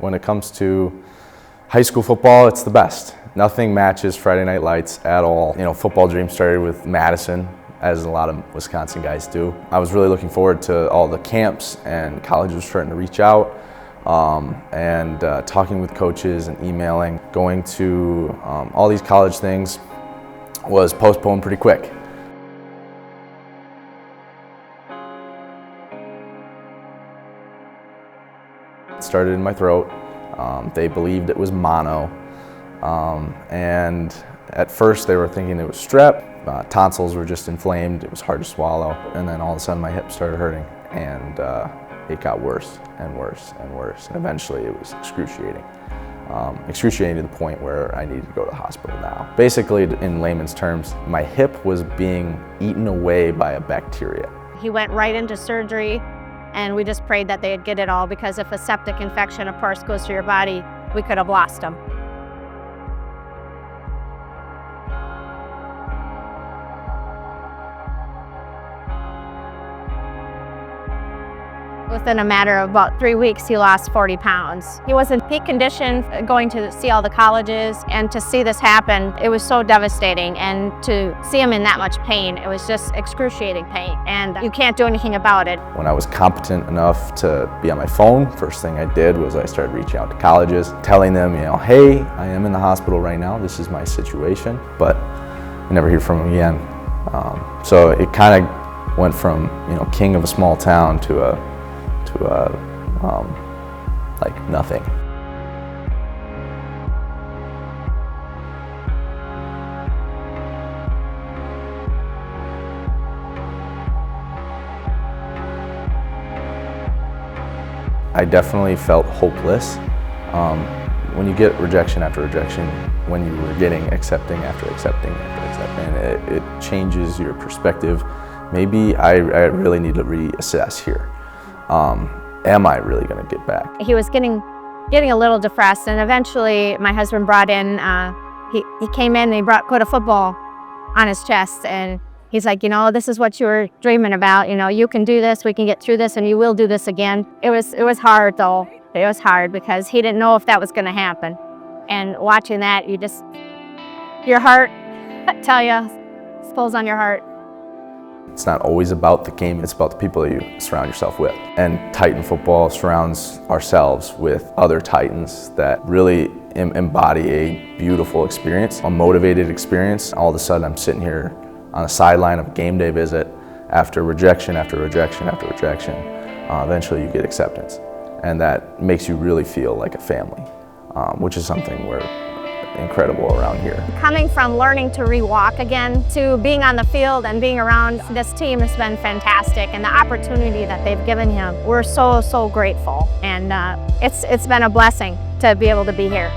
When it comes to high school football, it's the best. Nothing matches Friday Night Lights at all. You know, football dream started with Madison, as a lot of Wisconsin guys do. I was really looking forward to all the camps, and colleges were starting to reach out, and talking with coaches and emailing. Going to all these college things was postponed pretty quick. It started in my throat. They believed it was mono, and at first they were thinking it was strep. Tonsils were just inflamed, it was hard to swallow, and then all of a sudden my hip started hurting, and it got worse and worse and worse, and eventually it was excruciating. Excruciating to the point where I needed to go to the hospital now. Basically, in layman's terms, my hip was being eaten away by a bacteria. He went right into surgery, and we just prayed that they'd get it all, because if a septic infection, of course, goes through your body, we could have lost him. Within a matter of about 3 weeks, he lost 40 pounds. He was in peak condition going to see all the colleges, and to see this happen, it was so devastating. And to see him in that much pain, it was just excruciating pain, and you can't do anything about it. When I was competent enough to be on my phone, first thing I did was I started reaching out to colleges, telling them, you know, hey, I am in the hospital right now, this is my situation, but I never hear from him again. So it kind of went from, you know, king of a small town to like nothing. I definitely felt hopeless. When you get rejection after rejection, when you were getting accepting after accepting after accepting, it changes your perspective. Maybe I really need to reassess here. Am I really going to get back? He was getting a little depressed, and eventually my husband brought in, he came in and he put a football on his chest, and he's like, you know, this is what you were dreaming about. You know, you can do this, we can get through this, and you will do this again. It was hard though. It was hard because he didn't know if that was going to happen. And watching that, your heart, I tell you, pulls on your heart. It's not always about the game, it's about the people that you surround yourself with. And Titan football surrounds ourselves with other Titans that really embody a beautiful experience, a motivated experience. All of a sudden I'm sitting here on the sideline of a game day visit after rejection after rejection after rejection. Eventually you get acceptance, and that makes you really feel like a family, which is something we're incredible around here. Coming from learning to re-walk again to being on the field and being around this team has been fantastic, and the opportunity that they've given him, we're so grateful, and it's been a blessing to be able to be here.